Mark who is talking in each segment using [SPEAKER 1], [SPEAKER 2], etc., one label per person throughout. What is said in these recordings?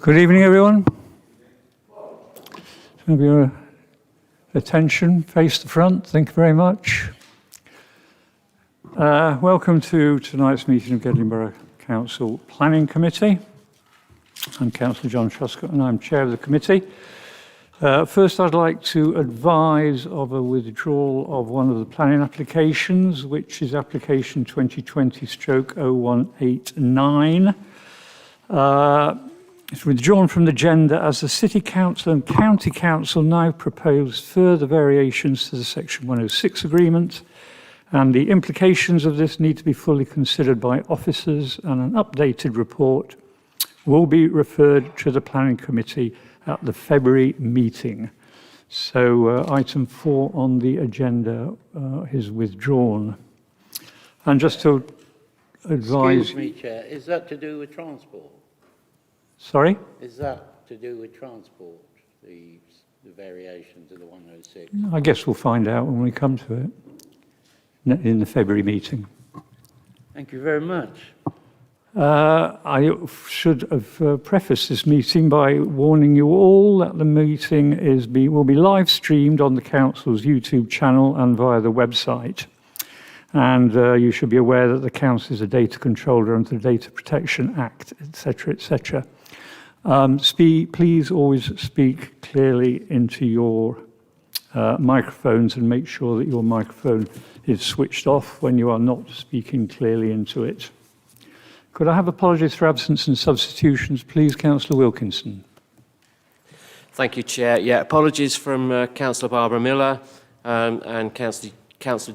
[SPEAKER 1] Good evening, everyone. Have your attention, face the front. Thank you very much. Welcome to tonight's meeting of Gedling Borough Council Planning Committee. I'm Councillor John Truscott and I'm Chair of the committee. First, I'd like to advise of a withdrawal of one of the planning applications, which is application 2020/0189. It's withdrawn from the agenda as the City Council and County Council now propose further variations to the Section 106 agreement, and the implications of this need to be fully considered by officers, and an updated report will be referred to the Planning Committee at the February meeting. So item 4 on the agenda is withdrawn. And just to advise...
[SPEAKER 2] Excuse me, Chair, is that to do with transport?
[SPEAKER 1] Sorry?
[SPEAKER 2] Is that to do with transport, the variation to the 106?
[SPEAKER 1] I guess we'll find out when we come to it in the February meeting.
[SPEAKER 2] Thank you very much.
[SPEAKER 1] I should have prefaced this meeting by warning you all that the meeting will be live streamed on the Council's YouTube channel and via the website. And you should be aware that the Council is a data controller under the Data Protection Act, etc., etc. Please always speak clearly into your microphones and make sure that your microphone is switched off when you are not speaking clearly into it. Could I have apologies for absence and substitutions, please, Councillor Wilkinson?
[SPEAKER 3] Thank you, Chair. Yeah, apologies from Councillor Barbara Miller and Councillor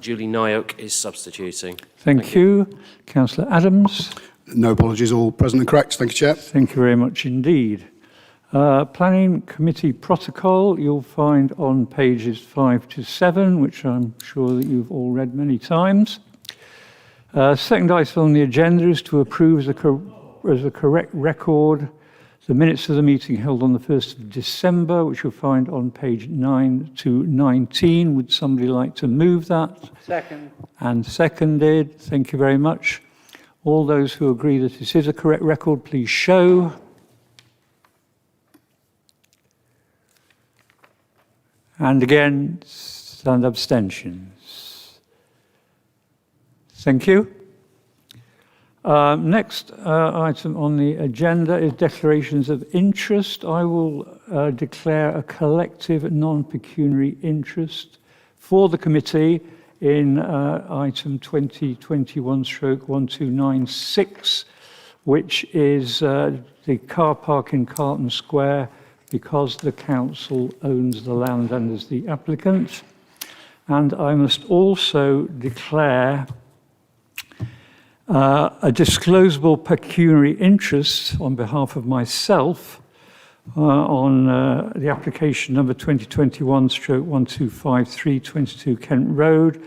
[SPEAKER 3] Julie Nyok is substituting.
[SPEAKER 1] Thank you. Councillor Adams?
[SPEAKER 4] No apologies, all present and correct. Thank you, Chair.
[SPEAKER 1] Thank you very much indeed. Planning Committee protocol you'll find on pages 5 to 7, which I'm sure that you've all read many times. Second item on the agenda is to approve as a correct record the minutes of the meeting held on the 1st of December, which you'll find on page 9 to 19. Would somebody like to move that?
[SPEAKER 2] Second.
[SPEAKER 1] And seconded. Thank you very much. All those who agree that this is a correct record, please show. And against and abstentions. Thank you. Next item on the agenda is declarations of interest. I will declare a collective non-pecuniary interest for the committee in item 2021/1296, which is the car park in Carlton Square, because the council owns the land and is the applicant. And I must also declare a disclosable pecuniary interest on behalf of myself on the application number 2021/1253, 22 Kent Road,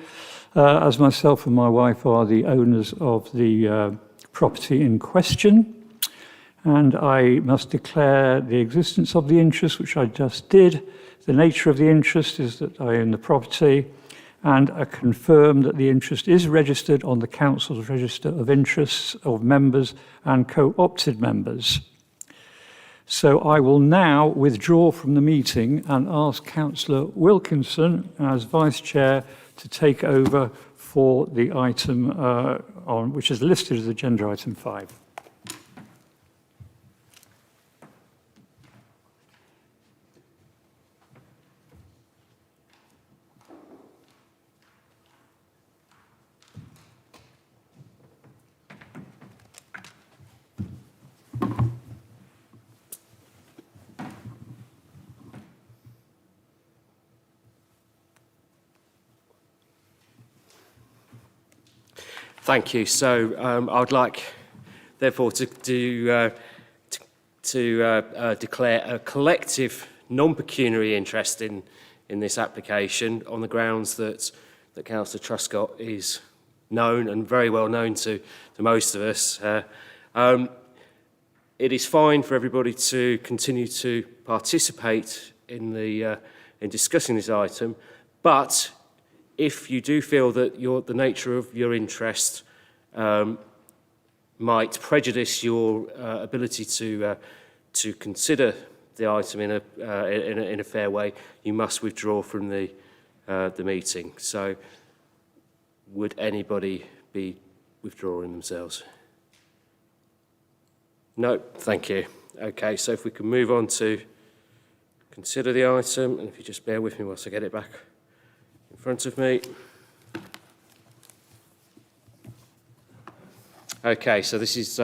[SPEAKER 1] as myself and my wife are the owners of the property in question. And I must declare the existence of the interest, which I just did. The nature of the interest is that I own the property, and I confirm that the interest is registered on the Council's Register of Interests of members and co-opted members. So I will now withdraw from the meeting and ask Councillor Wilkinson, as Vice Chair, to take over for the item which is listed as agenda item 5.
[SPEAKER 3] Thank you. So I would like, therefore, to declare a collective non-pecuniary interest in this application on the grounds that Councillor Truscott is known and very well known to most of us. It is fine for everybody to continue to participate in discussing this item, but if you do feel that the nature of your interest might prejudice your ability to to consider the item in a fair way, you must withdraw from the meeting. So, would anybody be withdrawing themselves? No, thank you. Okay, so if we can move on to consider the item, and if you just bear with me whilst I get it back in front of me. Okay, so this is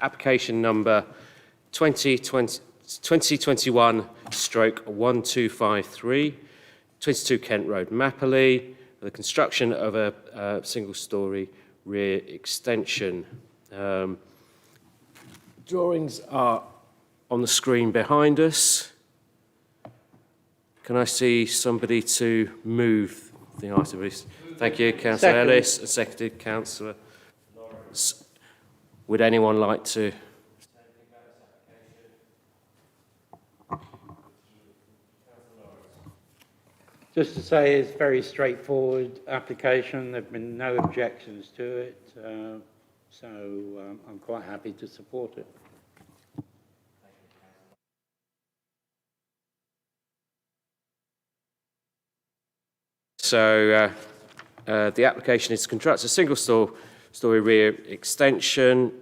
[SPEAKER 3] application number 2021/1253, 22 Kent Road, Mapley, the construction of a single-storey rear extension. Drawings are on the screen behind us. Can I see somebody to move the item, please? Thank you, Councillor Ellis, and seconded Councillor Lawrence. Would anyone like to say anything about this application?
[SPEAKER 2] Just to say, it's a very straightforward application. There have been no objections to it, so I'm quite happy to support it.
[SPEAKER 3] So the application is to construct a single-storey rear extension,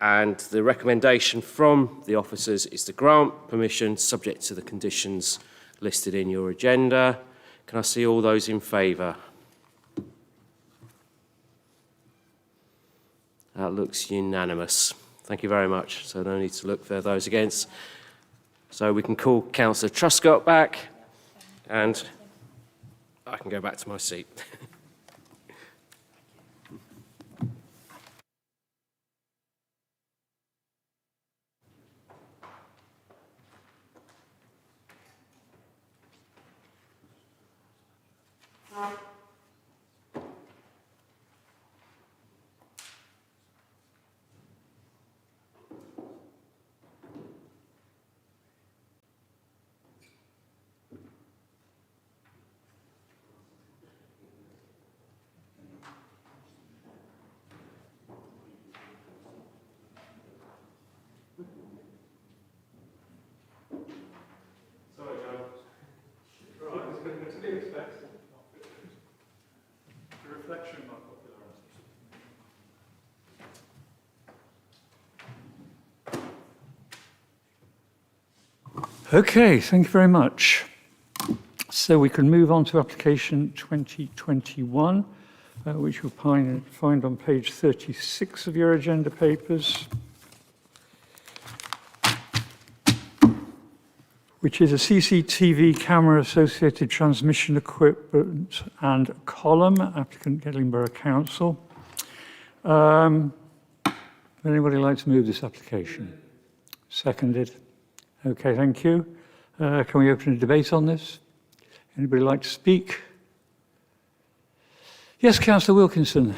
[SPEAKER 3] and the recommendation from the officers is to grant permission subject to the conditions listed in your agenda. Can I see all those in favour? That looks unanimous. Thank you very much. So no need to look for those against. So we can call Councillor Truscott back, and I can go back to my seat.
[SPEAKER 1] Okay, thank you very much. So we can move on to application 2021, which you'll find on page 36 of your agenda papers, which is a CCTV camera associated transmission equipment and column, applicant Gedling Borough Council. Would anybody like to move this application? Seconded. Okay, thank you. Can we open a debate on this? Anybody like to speak? Yes, Councillor Wilkinson.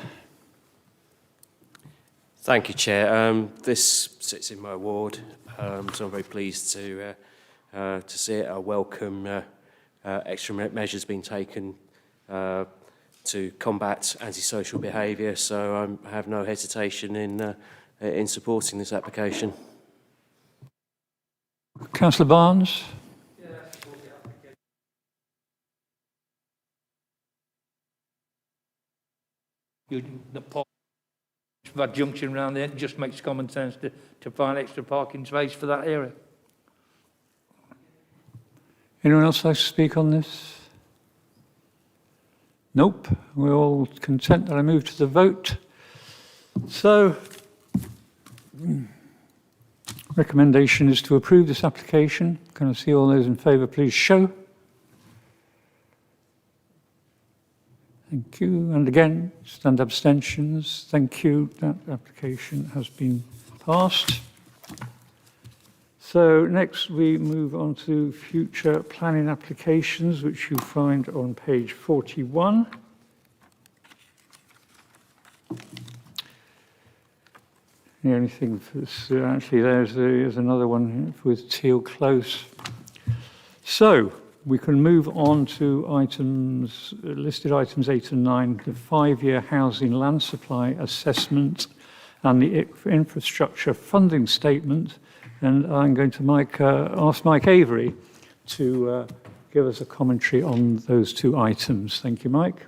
[SPEAKER 3] Thank you, Chair. This sits in my ward, so I'm very pleased to see it. I welcome extra measures being taken to combat antisocial behaviour, so I have no hesitation in supporting this application.
[SPEAKER 1] Councillor Barnes.
[SPEAKER 5] The that junction around there just makes common sense to find extra parking space for that area.
[SPEAKER 1] Anyone else like to speak on this? Nope. We're all content that I move to the vote. So, recommendation is to approve this application. Can I see all those in favour, please show? Thank you. And again, stand abstentions. Thank you. That application has been passed. So next we move on to future planning applications, which you find on page 41. The only thing for this, actually there's another one with Teal Close. So we can move on to listed items 8 and 9, the 5-year housing land supply assessment and the infrastructure funding statement. And I'm going to ask Mike Avery to give us a commentary on those two items. Thank you, Mike.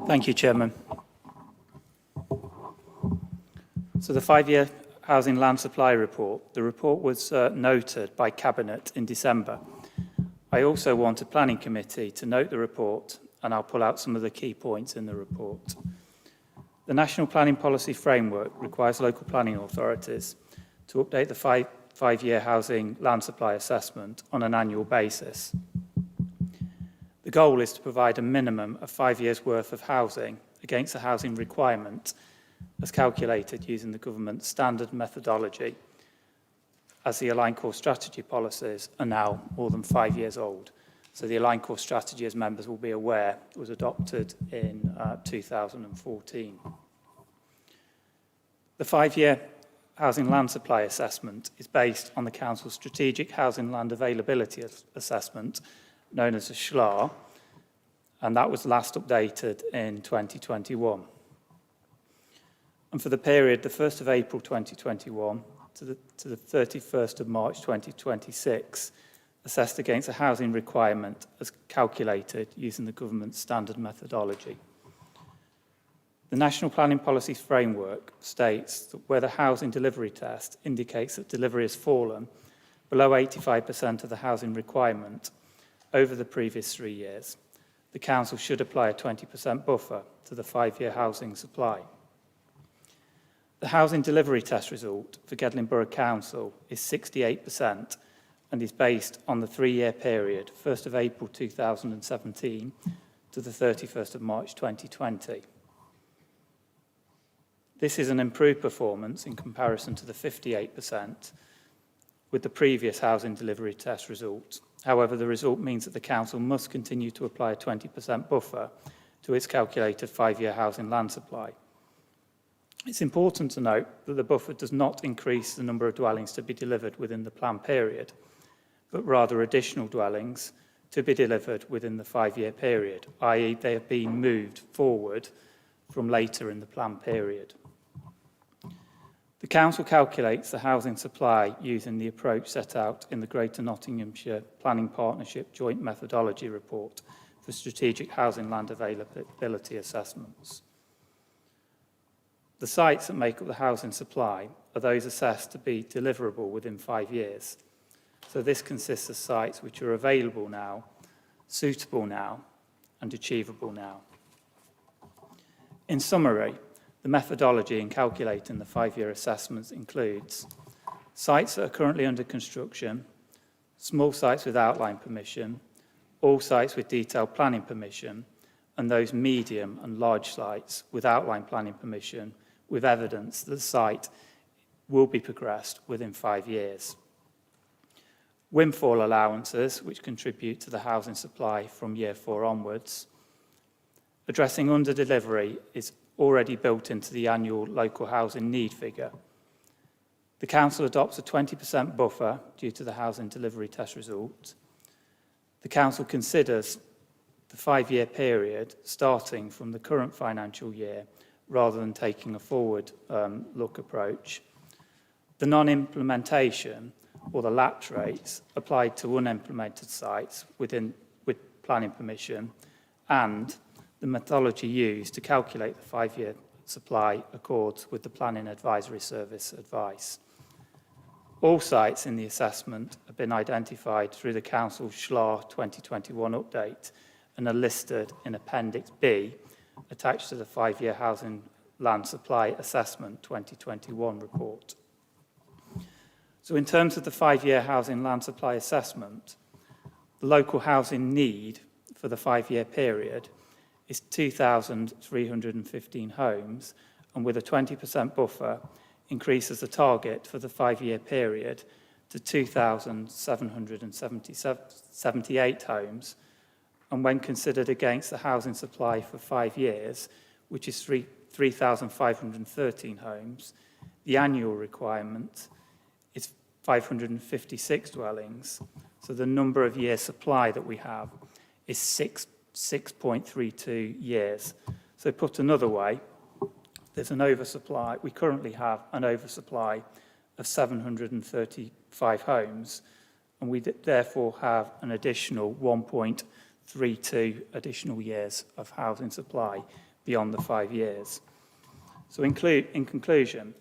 [SPEAKER 6] Thank you, Chairman. So the 5-year Housing Land Supply Report, the report was noted by Cabinet in December. I also want a Planning Committee to note the report, and I'll pull out some of the key points in the report. The National Planning Policy Framework requires local planning authorities to update the five-year Housing Land Supply Assessment on an annual basis. The goal is to provide a minimum of 5 years' worth of housing against the housing requirement as calculated using the government's standard methodology, as the Aligned Core Strategy policies are now more than 5 years old. So the Aligned Core Strategy, as members will be aware, was adopted in 2014. The 5-year Housing Land Supply Assessment is based on the Council's Strategic Housing Land Availability Assessment, known as a SHLAR, and that was last updated in 2021. And for the period the 1st of April 2021 to the 31st of March 2026, assessed against a housing requirement as calculated using the government's standard methodology. The National Planning Policy Framework states that where the housing delivery test indicates that delivery has fallen below 85% of the housing requirement over the previous 3 years, the Council should apply a 20% buffer to the 5-year housing supply. The housing delivery test result for Gedling Borough Council is 68% and is based on the 3-year period, 1st of April 2017 to the 31st of March 2020. This is an improved performance in comparison to the 58% with the previous housing delivery test result. However, the result means that the Council must continue to apply a 20% buffer to its calculated 5-year housing land supply. It's important to note that the buffer does not increase the number of dwellings to be delivered within the plan period, but rather additional dwellings to be delivered within the 5-year period, i.e. they have been moved forward from later in the plan period. The Council calculates the housing supply using the approach set out in the Greater Nottinghamshire Planning Partnership Joint Methodology Report for Strategic Housing Land Availability Assessments. The sites that make up the housing supply are those assessed to be deliverable within 5 years. So this consists of sites which are available now, suitable now, and achievable now. In summary, the methodology in calculating the 5-year assessments includes sites that are currently under construction, small sites with outline permission, all sites with detailed planning permission, and those medium and large sites with outline planning permission with evidence that the site will be progressed within 5 years. Windfall allowances, which contribute to the housing supply from year 4 onwards. Addressing under delivery is already built into the annual local housing need figure. The Council adopts a 20% buffer due to the housing delivery test result. The Council considers the 5-year period starting from the current financial year rather than taking a forward look approach. The non-implementation or the lapse rates applied to unimplemented sites with planning permission, and the methodology used to calculate the 5-year supply accords with the Planning Advisory Service advice. All sites in the assessment have been identified through the Council's SHLAR 2021 update and are listed in Appendix B, attached to the 5-year Housing Land Supply Assessment 2021 report. So in terms of the 5-year Housing Land Supply Assessment, the local housing need for the 5-year period is 2,315 homes, and with a 20% buffer, increases the target for the 5-year period to 2,778 homes, and when considered against the housing supply for 5 years, which is 3,513 homes, the annual requirement is 556 dwellings. So the number of years supply that we have is 6.32 years. So put another way, there's an oversupply. We currently have an oversupply of 735 homes, and we therefore have an additional 1.32 additional years of housing supply beyond the 5 years. So in conclusion,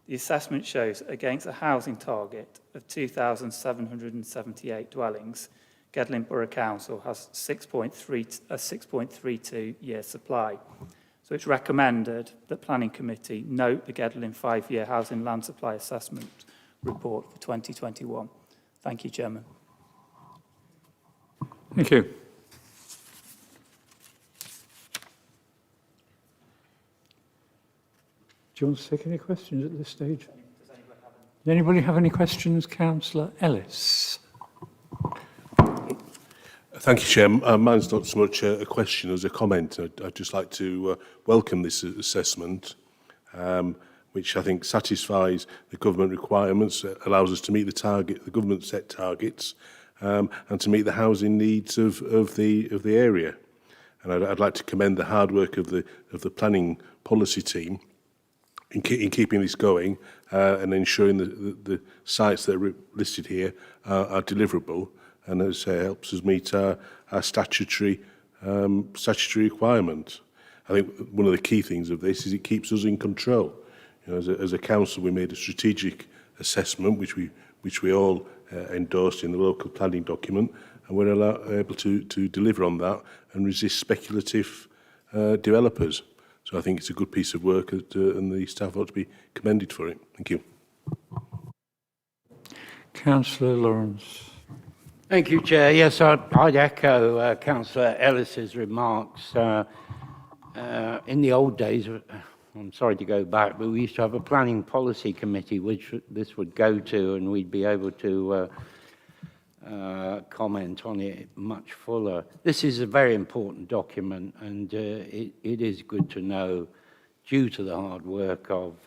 [SPEAKER 6] the assessment shows against a housing target of 2,778 dwellings, Gedling Borough Council has a 6.32 year supply. So it's recommended that Planning Committee note the Gedling 5-year housing land supply assessment report for 2021. Thank you, Chairman.
[SPEAKER 1] Thank you. Do you want to take any questions at this stage? Does anybody have any questions? Councillor Ellis.
[SPEAKER 7] Thank you, Chair. Mine's not so much a question as a comment. I'd just like to welcome this assessment, which I think satisfies the government requirements, allows us to meet the government set targets, and to meet the housing needs of the area. And I'd like to commend the hard work of the planning policy team in keeping this going and ensuring that the sites that are listed here are deliverable, and as helps us meet our statutory requirement. I think one of the key things of this is it keeps us in control. You know, as a council, we made a strategic assessment, which we all endorsed in the local planning document, and we're able to deliver on that and resist speculative developers. So I think it's a good piece of work, and the staff ought to be commended for it. Thank you.
[SPEAKER 1] Councillor Lawrence.
[SPEAKER 2] Thank you, Chair. Yes, I'd echo Councillor Ellis's remarks. In the old days, I'm sorry to go back, but we used to have a planning policy committee which this would go to, and we'd be able to comment on it much fuller. This is a very important document, and it is good to know, due to the hard work of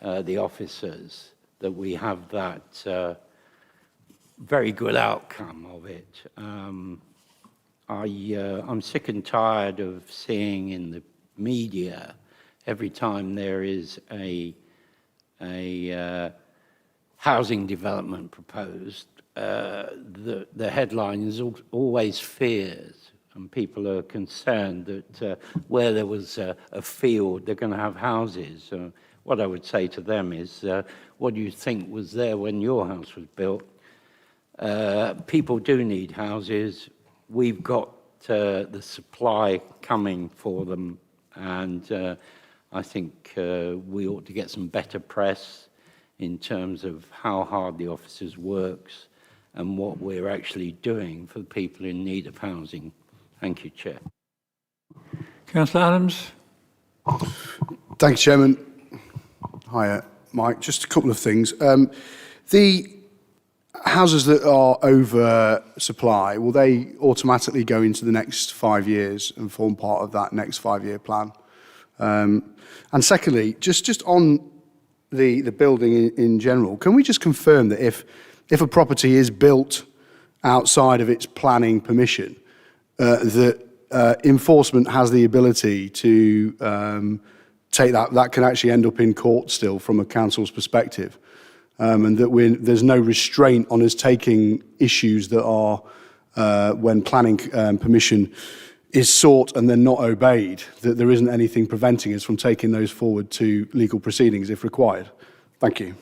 [SPEAKER 2] the officers, that we have that very good outcome of it. I'm sick and tired of seeing in the media every time there is a housing development proposed, the headline is always fears, and people are concerned that where there was a field, they're going to have houses. What I would say to them is, what do you think was there when your house was built? People do need houses. We've got the supply coming for them, and I think we ought to get some better press in terms of how hard the officers works and what we're actually doing for the people in need of housing. Thank you, Chair.
[SPEAKER 1] Councillor Adams.
[SPEAKER 4] Thanks, Chairman. Hi, Mike. Just a couple of things. The houses that are over supply, will they automatically go into the next 5 years and form part of that next 5-year plan? And secondly, just on the building in general, can we just confirm that if a property is built outside of its planning permission, that enforcement has the ability to take that can actually end up in court still from a council's perspective, and that there's no restraint on us taking issues that are when planning permission is sought and then not obeyed, that there isn't anything preventing us from taking those forward to legal proceedings if required. Thank you.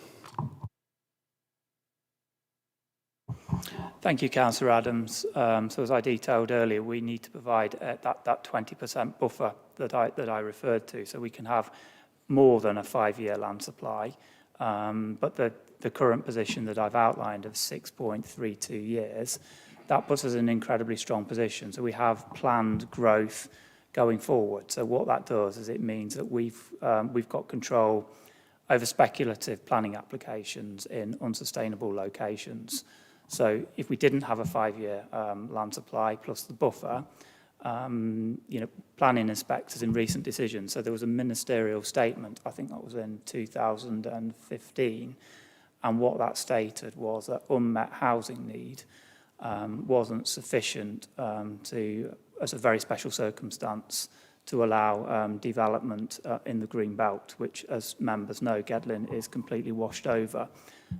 [SPEAKER 6] Thank you, Councillor Adams. So as I detailed earlier, we need to provide that 20% buffer that I referred to, so we can have more than a 5-year land supply. But the current position that I've outlined of 6.32 years, that puts us in an incredibly strong position. So we have planned growth going forward. So what that does is it means that we've got control over speculative planning applications in unsustainable locations. So if we didn't have a 5-year land supply plus the buffer, planning inspectors in recent decisions, so there was a ministerial statement, I think that was in 2015, And what that stated was that unmet housing need wasn't sufficient as a very special circumstance, to allow development in the Green Belt, which, as members know, Gedling is completely washed over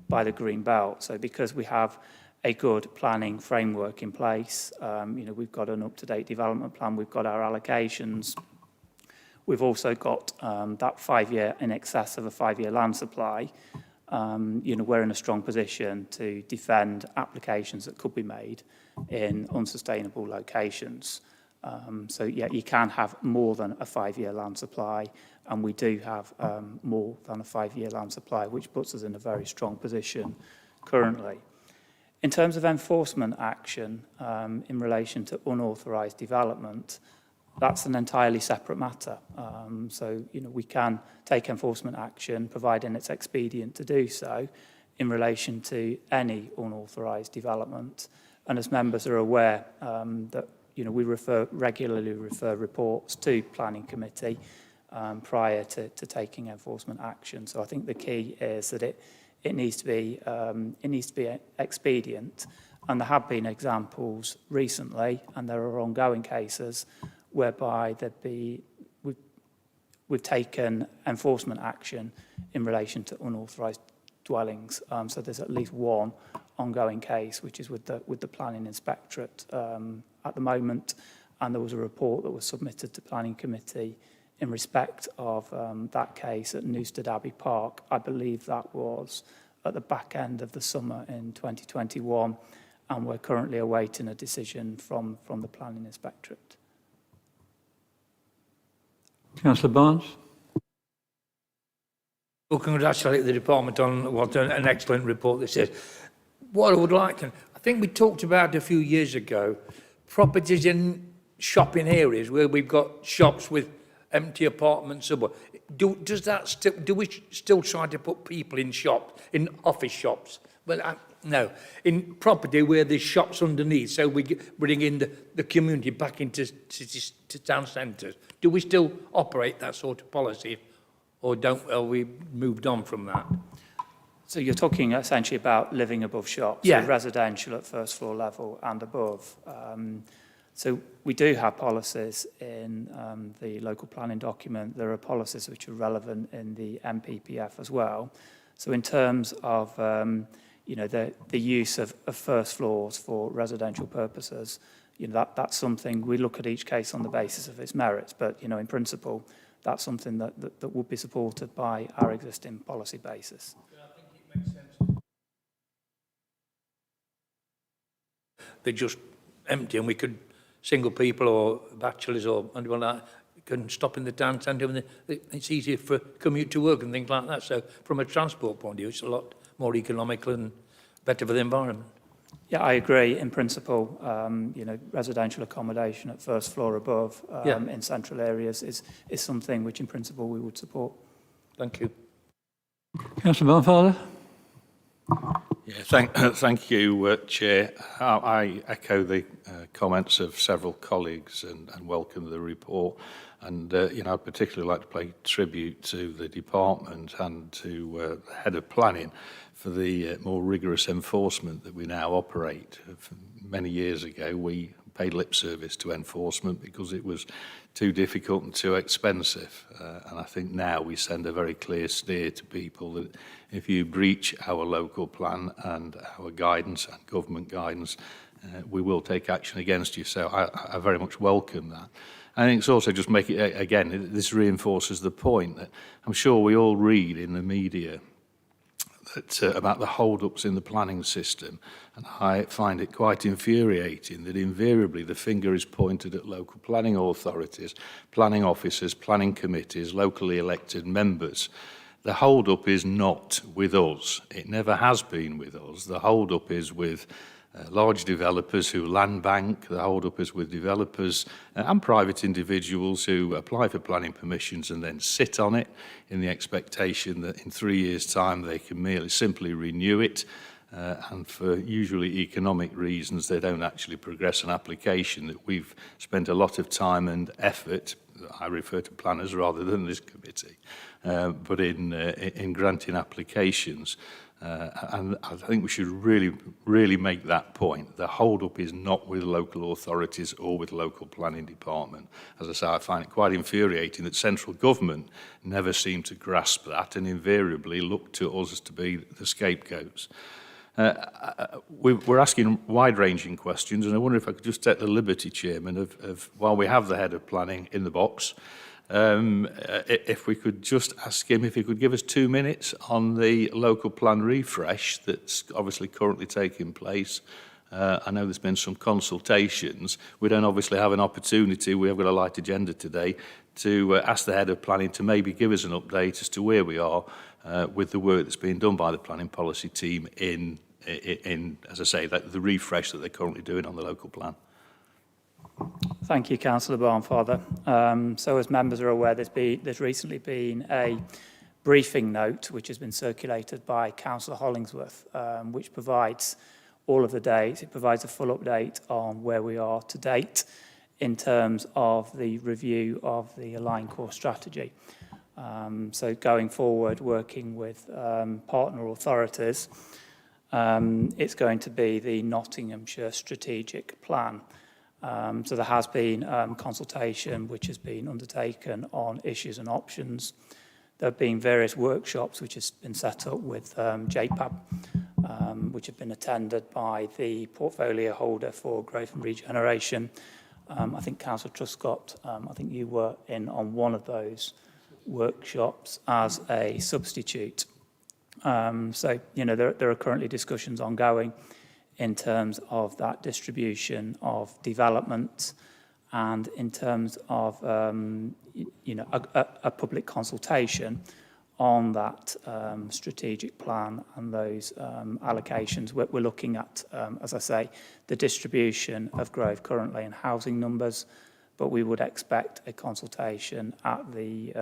[SPEAKER 6] by the Green Belt. So because we have a good planning framework in place, we've got an up-to-date development plan, we've got our allocations, we've also got that 5-year, in excess of a 5-year land supply. We're in a strong position to defend applications that could be made in unsustainable locations. You can have more than a 5-year land supply, and we do have more than a 5-year land supply, which puts us in a very strong position currently. In terms of enforcement action in relation to unauthorised development, that's an entirely separate matter. We can take enforcement action, providing it's expedient to do so, in relation to any unauthorised development. And as members are aware, that we regularly refer reports to Planning Committee prior to taking enforcement action. So I think the key is that it needs to be expedient, and there have been examples recently, and there are ongoing cases whereby we've taken enforcement action in relation to unauthorised dwellings. So there's at least one ongoing case, which is with the Planning Inspectorate at the moment, and there was a report that was submitted to Planning Committee in respect of that case at Newstead Abbey Park. I believe that was at the back end of the summer in 2021, and we're currently awaiting a decision from the Planning Inspectorate.
[SPEAKER 1] Councillor Barnes.
[SPEAKER 5] Well, congratulate the department on what an excellent report this is. What I would like, and I think we talked about a few years ago, properties in shopping areas where we've got shops with empty apartments. Do we still try to put people in shops, in office shops? Well, no, in property where there's shops underneath, so we bring in the community back into cities, to town centres. Do we still operate that sort of policy, or are we moved on from that?
[SPEAKER 6] So you're talking essentially about living above shops,
[SPEAKER 5] yeah.
[SPEAKER 6] So residential at first floor level and above. So we do have policies in the local planning document. There are policies which are relevant in the MPPF as well. So in terms of the use of first floors for residential purposes, that's something we look at each case on the basis of its merits. But in principle, that's something that would be supported by our existing policy basis.
[SPEAKER 5] Makes sense. They're just empty, and we could, single people or bachelors or anyone like that, can stop in the town centre, and it's easier for commute to work and things like that. So from a transport point of view, it's a lot more economical and better for the environment.
[SPEAKER 6] Yeah, I agree in principle. Residential accommodation at first floor above in central areas is something which in principle we would support.
[SPEAKER 5] Thank you.
[SPEAKER 1] Councillor Barnfather.
[SPEAKER 8] Yeah, thank you, Chair. I echo the comments of several colleagues and welcome the report. And, I'd particularly like to pay tribute to the department and to the head of planning for the more rigorous enforcement that we now operate. Many years ago, we paid lip service to enforcement because it was too difficult and too expensive. And I think now we send a very clear steer to people that if you breach our local plan and our guidance and government guidance, we will take action against you. So I very much welcome that. I think it's also just make it, again, this reinforces the point that I'm sure we all read in the media that, about the hold-ups in the planning system, and I find it quite infuriating that invariably the finger is pointed at local planning authorities, planning officers, planning committees, locally elected members. The hold-up is not with us. It never has been with us. The hold-up is with large developers who land bank. The hold-up is with developers and private individuals who apply for planning permissions and then sit on it in the expectation that in 3 years' time they can simply renew it. And for usually economic reasons, they don't actually progress an application that we've spent a lot of time and effort, I refer to planners rather than this committee, but in granting applications. And I think we should really make that point. The hold-up is not with local authorities or with local planning department. As I say, I find it quite infuriating that central government never seem to grasp that and invariably look to us as to be the scapegoats. We're asking wide-ranging questions, and I wonder if I could just take the liberty, Chairman, of while we have the head of planning in the box, if we could just ask him if he could give us 2 minutes on the local plan refresh that's obviously currently taking place. I know there's been some consultations. We don't obviously have an opportunity, we have got a light agenda today, to ask the head of planning to maybe give us an update as to where we are with the work that's being done by the planning policy team in as I say, the refresh that they're currently doing on the local plan.
[SPEAKER 6] Thank you, Councillor Barnfather. So as members are aware, there's recently been a briefing note which has been circulated by Councillor Hollingsworth, which provides all of the dates. It provides a full update on where we are to date in terms of the review of the Aligned Core Strategy. So going forward, working with partner authorities, it's going to be the Nottinghamshire Strategic Plan. So there has been consultation which has been undertaken on issues and options. There have been various workshops which have been set up with JPAB, which have been attended by the portfolio holder for growth and regeneration. I think Councillor Truscott, I think you were in on one of those workshops as a substitute. So, you know, there are currently discussions ongoing in terms of that distribution of development and in terms of, you know, a public consultation on that strategic plan and those allocations. We're looking at, as I say, the distribution of growth currently in housing numbers, but we would expect a consultation at the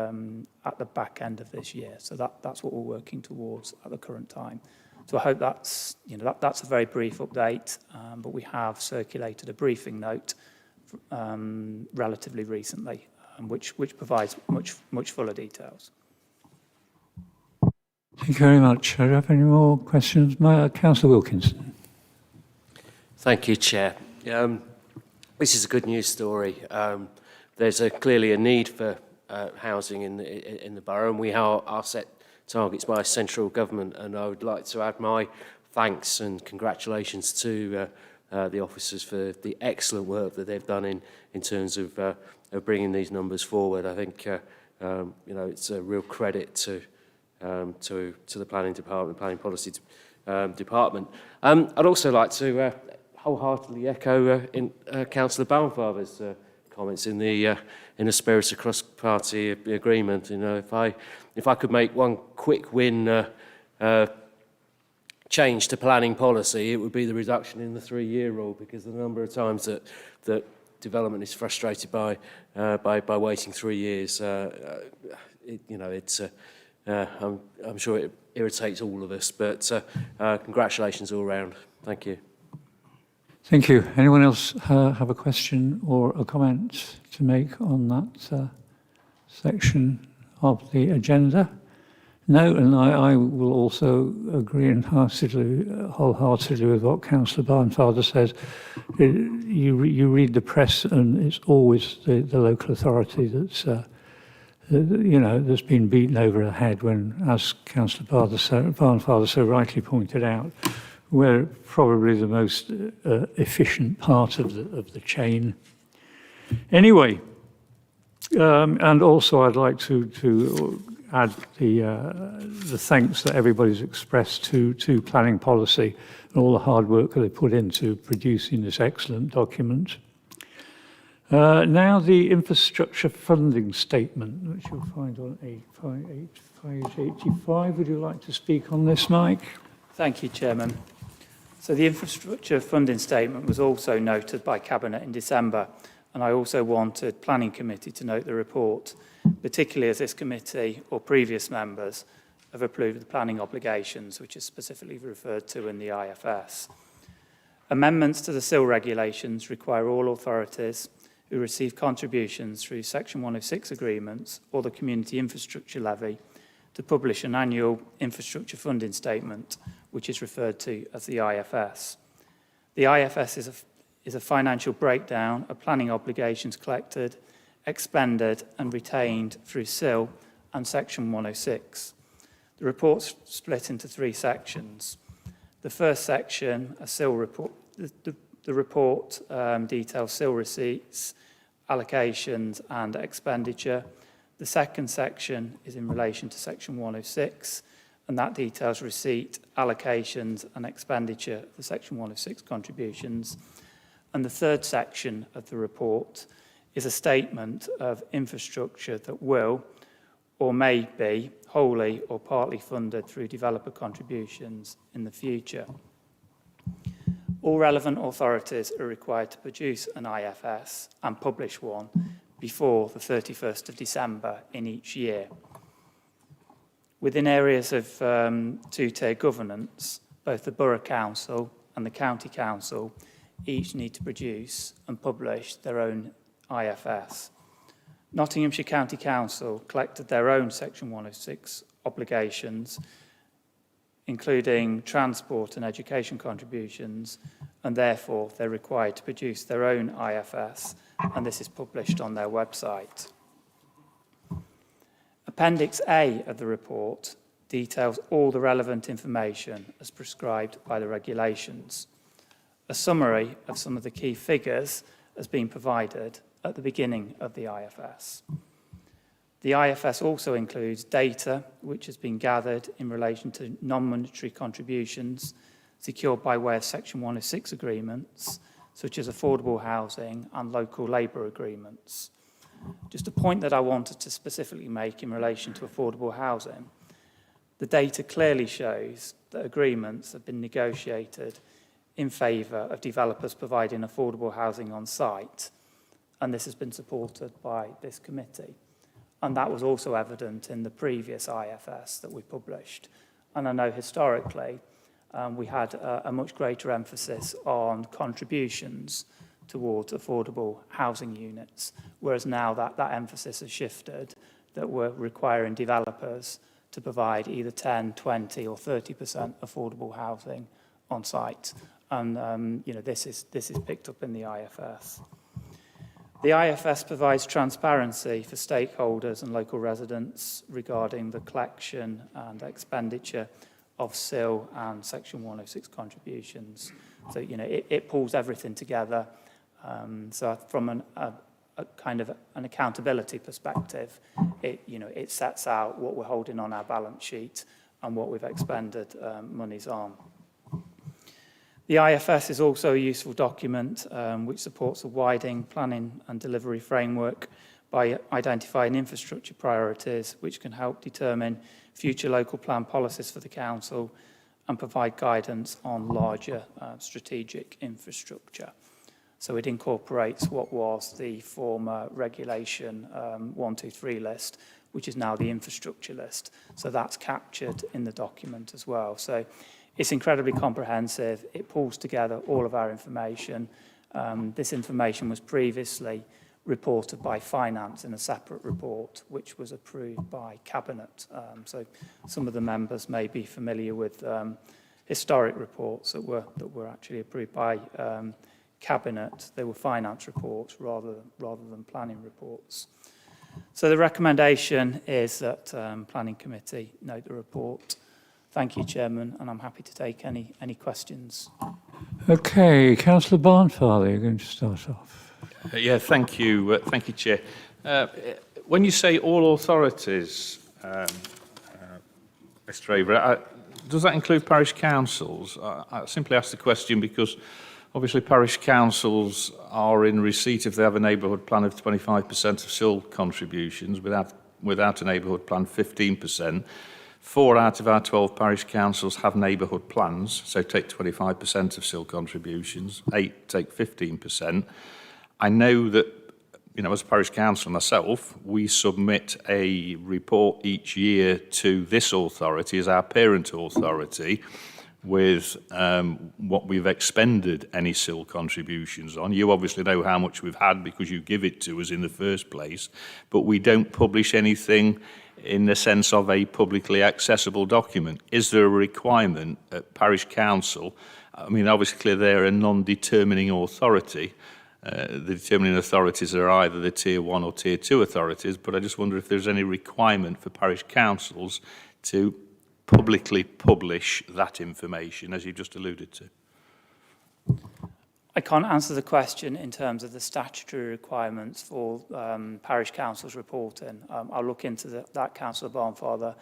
[SPEAKER 6] back end of this year. So that's what we're working towards at the current time. So I hope that's, you know, that's a very brief update, but we have circulated a briefing note relatively recently, which provides much fuller details.
[SPEAKER 1] Thank you very much. Do you have any more questions? Councillor Wilkinson.
[SPEAKER 3] Thank you, Chair. This is a good news story. There's clearly a need for housing in the borough, and we are set targets by central government, and I would like to add my thanks and congratulations to the officers for the excellent work that they've done in terms of bringing these numbers forward. I think you know, it's a real credit to the planning department, planning policy department. I'd also like to wholeheartedly echo Councillor Barnfather's comments in the spirit of cross-party agreement. You know, if I could make one quick win change to planning policy, it would be the reduction in the 3-year rule, because the number of times that development is frustrated by waiting 3 years, you know, it's I'm sure it irritates all of us. But congratulations all round. Thank you.
[SPEAKER 1] Thank you. Anyone else have a question or a comment to make on that section of the agenda? No, and I will also agree wholeheartedly with what Councillor Barnfather says. You read the press and it's always the local authority that's, you know, that's been beaten over the head when, as Councillor Barnfather so rightly pointed out, we're probably the most efficient part of the chain. Anyway, and also I'd like to add the thanks that everybody's expressed to planning policy and all the hard work that they put into producing this excellent document. Now the infrastructure funding statement, which you'll find on page 85. Would you like to speak on this, Mike?
[SPEAKER 6] Thank you, Chairman. So the infrastructure funding statement was also noted by Cabinet in December, and I also wanted Planning Committee to note the report, particularly as this committee or previous members have approved the planning obligations, which is specifically referred to in the IFS. Amendments to the SIL regulations require all authorities who receive contributions through Section 106 agreements or the Community Infrastructure Levy to to publish an annual infrastructure funding statement, which is referred to as the IFS. The IFS is a financial breakdown of planning obligations collected, expended and retained through SIL and Section 106. The report's split into 3 sections. The first section, a SIL report, the report details SIL receipts, allocations and expenditure. The second section is in relation to Section 106, and that details receipt, allocations and expenditure of the Section 106 contributions. And the third section of the report is a statement of infrastructure that will or may be wholly or partly funded through developer contributions in the future. All relevant authorities are required to produce an IFS and publish one before the 31st of December in each year. Within areas of two-tier governance, both the Borough Council and the County Council each need to produce and publish their own IFS. Nottinghamshire County Council collected their own Section 106 obligations, including transport and education contributions, and therefore they're required to produce their own IFS, and this is published on their website. Appendix A of the report details all the relevant information as prescribed by the regulations. A summary of some of the key figures has been provided at the beginning of the IFS. The IFS also includes data which has been gathered in relation to non-monetary contributions secured by way of Section 106 agreements, such as affordable housing and local labour agreements. Just a point that I wanted to specifically make in relation to affordable housing. The data clearly shows that agreements have been negotiated in favour of developers providing affordable housing on site, and this has been supported by this committee. And that was also evident in the previous IFS that we published. And I know historically we had a much greater emphasis on contributions towards affordable housing units, whereas now that emphasis has shifted, that we're requiring developers to provide either 10, 20 or 30% affordable housing on site. And this is picked up in the IFS. The IFS provides transparency for stakeholders and local residents regarding the collection and expenditure of SIL and Section 106 contributions. So, it pulls everything together. So from a kind of an accountability perspective, it sets out what we're holding on our balance sheet and what we've expended monies on. The IFS is also a useful document which supports a widening planning and delivery framework by identifying infrastructure priorities which can help determine future local plan policies for the council and provide guidance on larger strategic infrastructure. So it incorporates what was the former regulation 123 list, which is now the infrastructure list. So that's captured in the document as well. So it's incredibly comprehensive. It pulls together all of our information. This information was previously reported by Finance in a separate report, which was approved by Cabinet. So some of the members may be familiar with historic reports that were actually approved by Cabinet. They were finance reports rather than planning reports. So the recommendation is that Planning Committee note the report. Thank you, Chairman, and I'm happy to take any questions.
[SPEAKER 1] Okay, Councillor Barnfather, you're going to start off.
[SPEAKER 8] Yeah, thank you, Chair. When you say all authorities, Mr. Avery, does that include parish councils? I simply ask the question because obviously parish councils are in receipt if they have a neighbourhood plan of 25% of SIL contributions, without a neighbourhood plan 15%. 4 out of our 12 parish councils have neighbourhood plans, so take 25% of SIL contributions, 8 take 15%. I know that, as a parish councillor myself, we submit a report each year to this authority as our parent authority, with what we've expended any SIL contributions on. You obviously know how much we've had because you give it to us in the first place, but we don't publish anything in the sense of a publicly accessible document. Is there a requirement at Parish Council? I mean, obviously they're a non-determining authority. The determining authorities are either the Tier 1 or Tier 2 authorities, but I just wonder if there's any requirement for parish councils to publicly publish that information, as you just alluded to.
[SPEAKER 6] I can't answer the question in terms of the statutory requirements for parish councils reporting. I'll look into that, Councillor Barnfather,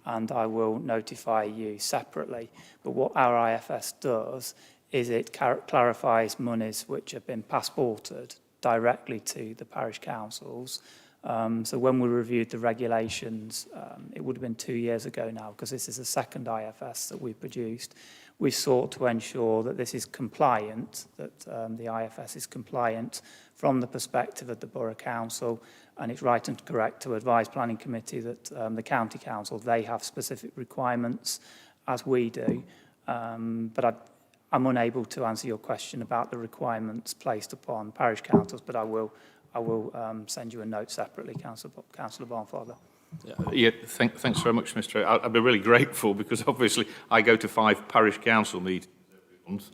[SPEAKER 6] and I will notify you separately. But what our IFS does is it clarifies monies which have been passported directly to the parish councils. So when we reviewed the regulations, it would have been 2 years ago now, because this is the second IFS that we produced. We sought to ensure that this is compliant, that the IFS is compliant from the perspective of the Borough Council, and it's right and correct to advise Planning Committee that the County Council, they have specific requirements, as we do. But I'm unable to answer your question about the requirements placed upon parish councils, but I will send you a note separately, Councillor Barnfather.
[SPEAKER 8] Thanks very much, Mr. I'd be really grateful, because obviously I go to 5 parish council meetings every month.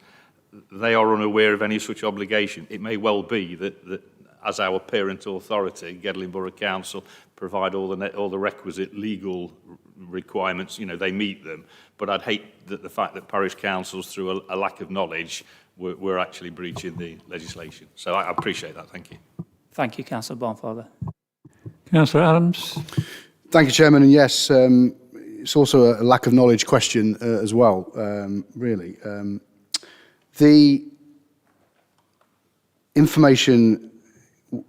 [SPEAKER 8] They are unaware of any such obligation. It may well be that as our parent authority, Gedling Borough Council, provide all the requisite legal requirements, they meet them. But I'd hate that the fact that parish councils, through a lack of knowledge, were actually breaching the legislation. So I appreciate that. Thank you.
[SPEAKER 6] Thank you, Councillor Barnfather.
[SPEAKER 1] Councillor Adams.
[SPEAKER 4] Thank you, Chairman. And yes, it's also a lack of knowledge question as well, really. The information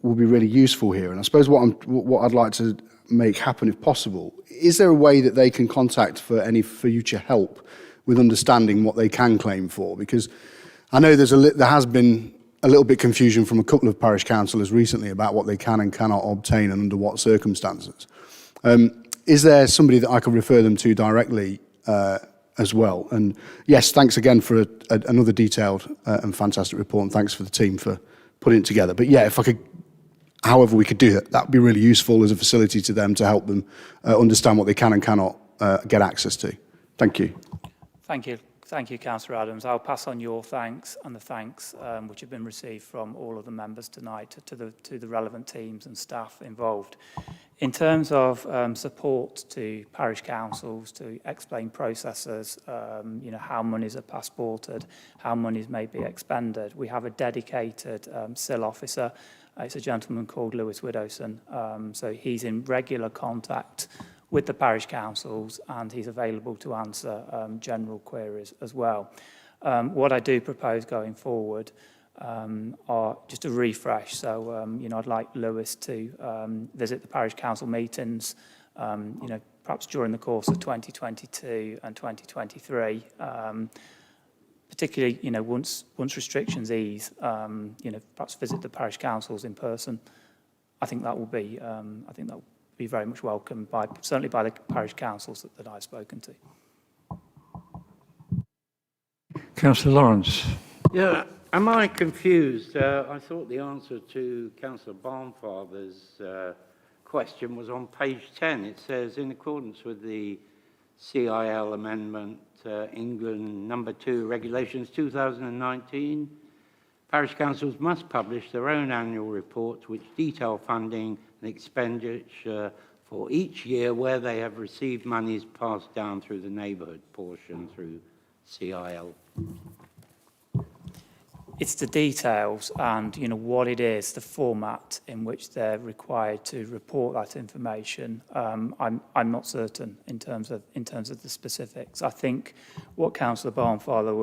[SPEAKER 4] will be really useful here. And I suppose what I'd like to make happen, if possible, is there a way that they can contact for any future help with understanding what they can claim for? Because I know there has been a little bit confusion from a couple of parish councillors recently about what they can and cannot obtain and under what circumstances. Is there somebody that I could refer them to directly as well? And yes, thanks again for another detailed and fantastic report, and thanks for the team for putting it together. But yeah, if I could, however we could do that, that would be really useful as a facility to them to help them understand what they can and cannot get access to. Thank you.
[SPEAKER 6] Thank you. Thank you, Councillor Adams. I'll pass on your thanks and the thanks which have been received from all of the members tonight to the relevant teams and staff involved. In terms of support to parish councils to explain processes, how monies are passported, how monies may be expended, we have a dedicated SIL officer. It's a gentleman called Lewis Widowson. So he's in regular contact with the parish councils, and he's available to answer general queries as well. What I do propose going forward are just a refresh. So, I'd like Lewis to visit the parish council meetings, perhaps during the course of 2022 and 2023, particularly, once restrictions ease, perhaps visit the parish councils in person. I think that will be, be very much welcomed certainly by the parish councils that I've spoken to.
[SPEAKER 1] Councillor Lawrence.
[SPEAKER 2] Yeah, am I confused? I thought the answer to Councillor Barnfather's question was on page 10. It says, in accordance with the CIL Amendment England number 2 Regulations 2019, parish councils must publish their own annual reports which detail funding and expenditure for each year where they have received monies passed down through the neighbourhood portion through CIL.
[SPEAKER 6] It's the details and what it is, the format in which they're required to report that information. I'm not certain in terms of the specifics. I think what Councillor Barnfather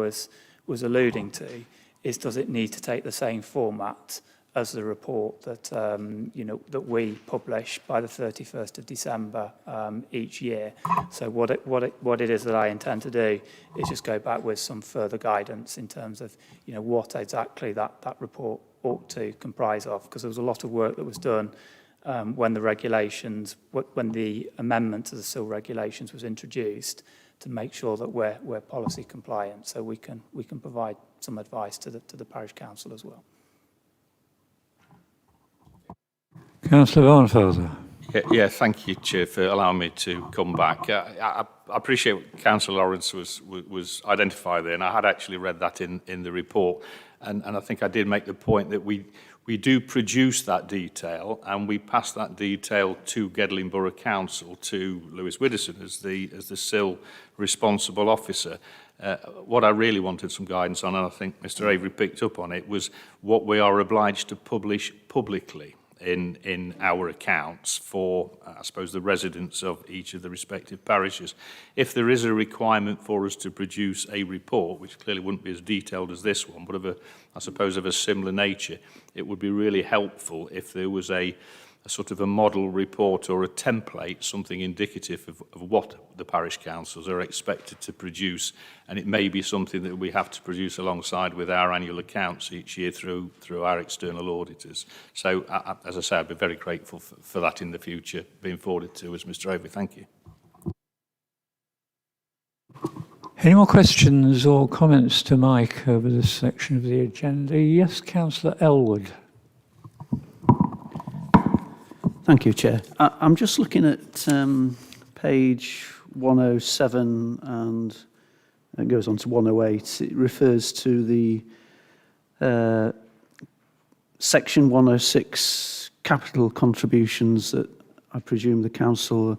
[SPEAKER 6] was alluding to is, does it need to take the same format as the report that that we publish by the 31st of December each year? So what it is that I intend to do is just go back with some further guidance in terms of what exactly that report ought to comprise of, because there was a lot of work that was done when the amendment to the SIL regulations was introduced to make sure that we're policy compliant, so we can provide some advice to the parish council as well.
[SPEAKER 1] Councillor Barnfelder.
[SPEAKER 8] Yeah, thank you, Chair, for allowing me to come back. I appreciate what Councillor Lawrence was identified there, and I had actually read that in the report, and I think I did make the point that we do produce that detail, and we pass that detail to Gedling Borough Council, to Lewis Widdowson as the SIL responsible officer. What I really wanted some guidance on, and I think Mr Avery picked up on it, was what we are obliged to publish publicly in our accounts for, I suppose, the residents of each of the respective parishes. If there is a requirement for us to produce a report, which clearly wouldn't be as detailed as this one, but I suppose of a similar nature, it would be really helpful if there was a sort of a model report or a template, something indicative of what the parish councils are expected to produce, and it may be something that we have to produce alongside with our annual accounts each year through our external auditors. So, as I say, I'd be very grateful for that in the future, being forwarded to us, Mr Avery. Thank you.
[SPEAKER 1] Any more questions or comments to Mike over this section of the agenda? Yes, Councillor Elwood.
[SPEAKER 9] Thank you, Chair. I'm just looking at page 107 and it goes on to 108. It refers to the section 106 capital contributions that I presume the council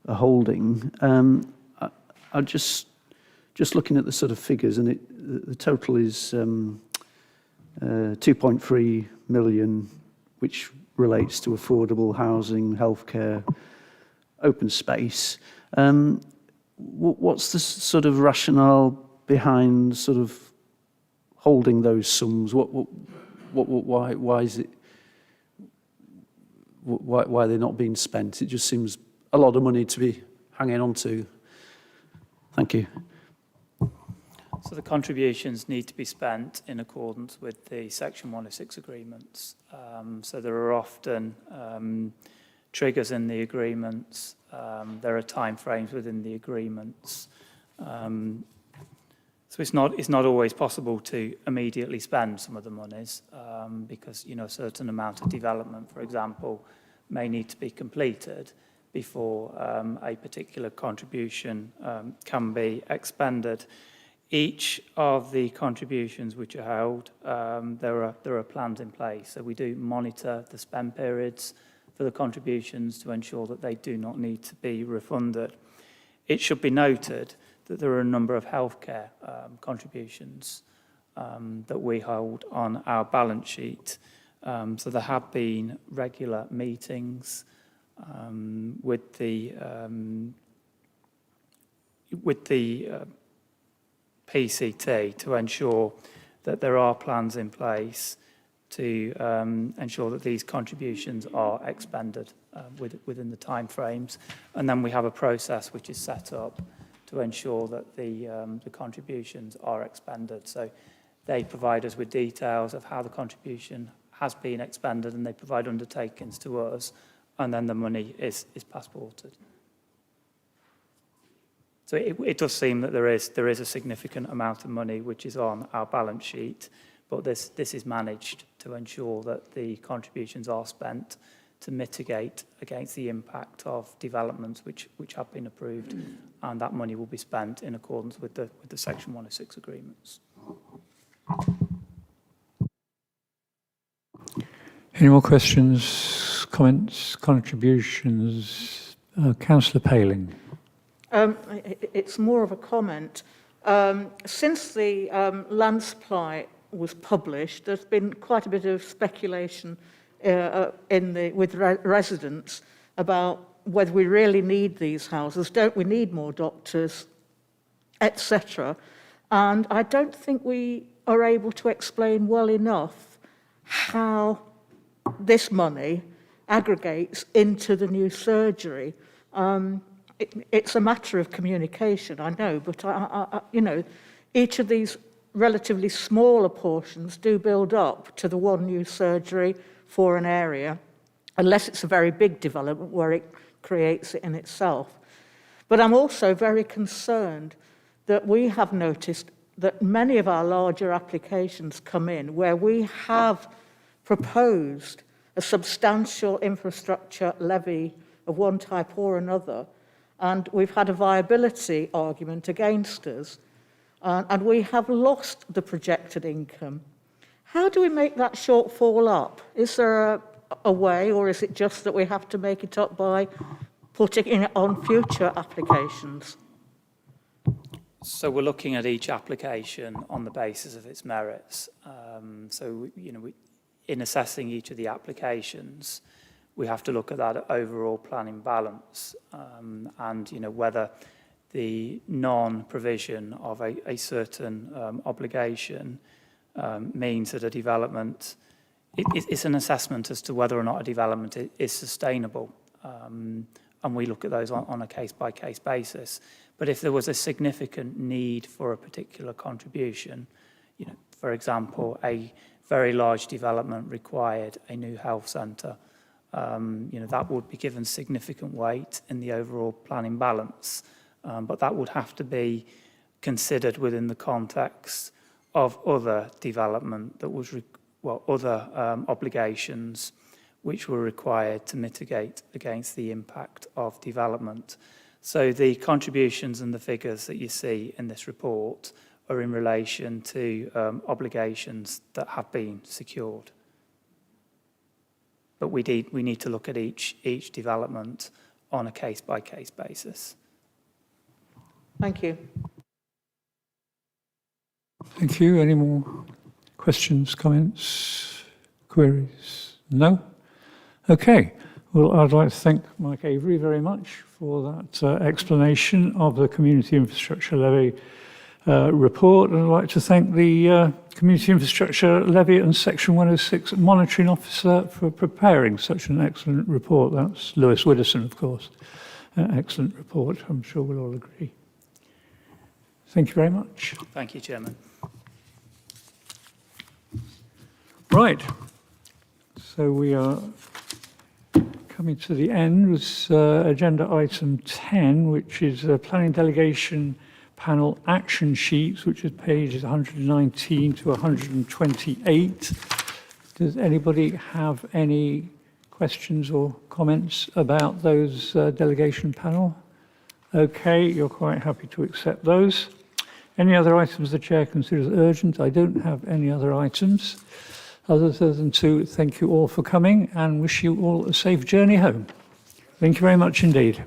[SPEAKER 9] are holding. I just looking at the sort of figures, and the total is 2.3 million, which relates to affordable housing, healthcare, open space. What's the sort of rationale behind sort of holding those sums? Why is it? Why are they not being spent? It just seems a lot of money to be hanging on to. Thank you.
[SPEAKER 6] So the contributions need to be spent in accordance with the Section 106 agreements. So there are often triggers in the agreements. There are timeframes within the agreements. So it's not always possible to immediately spend some of the monies because, you know, a certain amount of development, for example, may need to be completed before a particular contribution can be expended. Each of the contributions which are held, there are plans in place. So we do monitor the spend periods for the contributions to ensure that they do not need to be refunded. It should be noted that there are a number of healthcare contributions that we hold on our balance sheet. So there have been regular meetings with the PCT to ensure that there are plans in place to ensure that these contributions are expended within the timeframes. And then we have a process which is set up to ensure that the contributions are expended. So they provide us with details of how the contribution has been expended, and they provide undertakings to us, and then the money is passported. So it does seem that there is a significant amount of money which is on our balance sheet, but this is managed to ensure that the contributions are spent to mitigate against the impact of developments which have been approved, and that money will be spent in accordance with the Section 106 agreements.
[SPEAKER 1] Any more questions, comments, contributions? Councillor Paling.
[SPEAKER 10] It's more of a comment. Since the land supply was published, there's been quite a bit of speculation with residents about whether we really need these houses. Don't we need more doctors, etc. And I don't think we are able to explain well enough how this money aggregates into the new surgery. It's a matter of communication, I know, but you know, each of these relatively smaller portions do build up to the one new surgery for an area, unless it's a very big development where it creates it in itself. But I'm also very concerned that we have noticed that many of our larger applications come in where we have proposed a substantial infrastructure levy of one type or another, and we've had a viability argument against us, and we have lost the projected income. How do we make that shortfall up? Is there a way, or is it just that we have to make it up by putting it on future applications?
[SPEAKER 6] So we're looking at each application on the basis of its merits. In assessing each of the applications, we have to look at that overall planning balance and whether the non-provision of a certain obligation means that a development, it's an assessment as to whether or not a development is sustainable. And we look at those on a case-by-case basis. But if there was a significant need for a particular contribution, for example, a very large development required a new health centre, that would be given significant weight in the overall planning balance. But that would have to be considered within the context of other development that was, other obligations which were required to mitigate against the impact of development. So the contributions and the figures that you see in this report are in relation to obligations that have been secured. But we need to look at each development on a case-by-case basis.
[SPEAKER 10] Thank you.
[SPEAKER 1] Thank you. Any more questions, comments, queries? No? Okay. Well, I'd like to thank Mike Avery very much for that explanation of the Community Infrastructure Levy report. And I'd like to thank the Community Infrastructure Levy and Section 106 Monitoring Officer for preparing such an excellent report. That's Lewis Widdowson, of course. Excellent report, I'm sure we'll all agree. Thank you very much.
[SPEAKER 6] Thank you, Chairman.
[SPEAKER 1] Right. So we are coming to the end with agenda item 10, which is planning delegation panel action sheets, which is pages 119 to 128. Does anybody have any questions or comments about those delegation panel? Okay, you're quite happy to accept those. Any other items the chair considers urgent? I don't have any other items, other than to thank you all for coming and wish you all a safe journey home. Thank you very much indeed.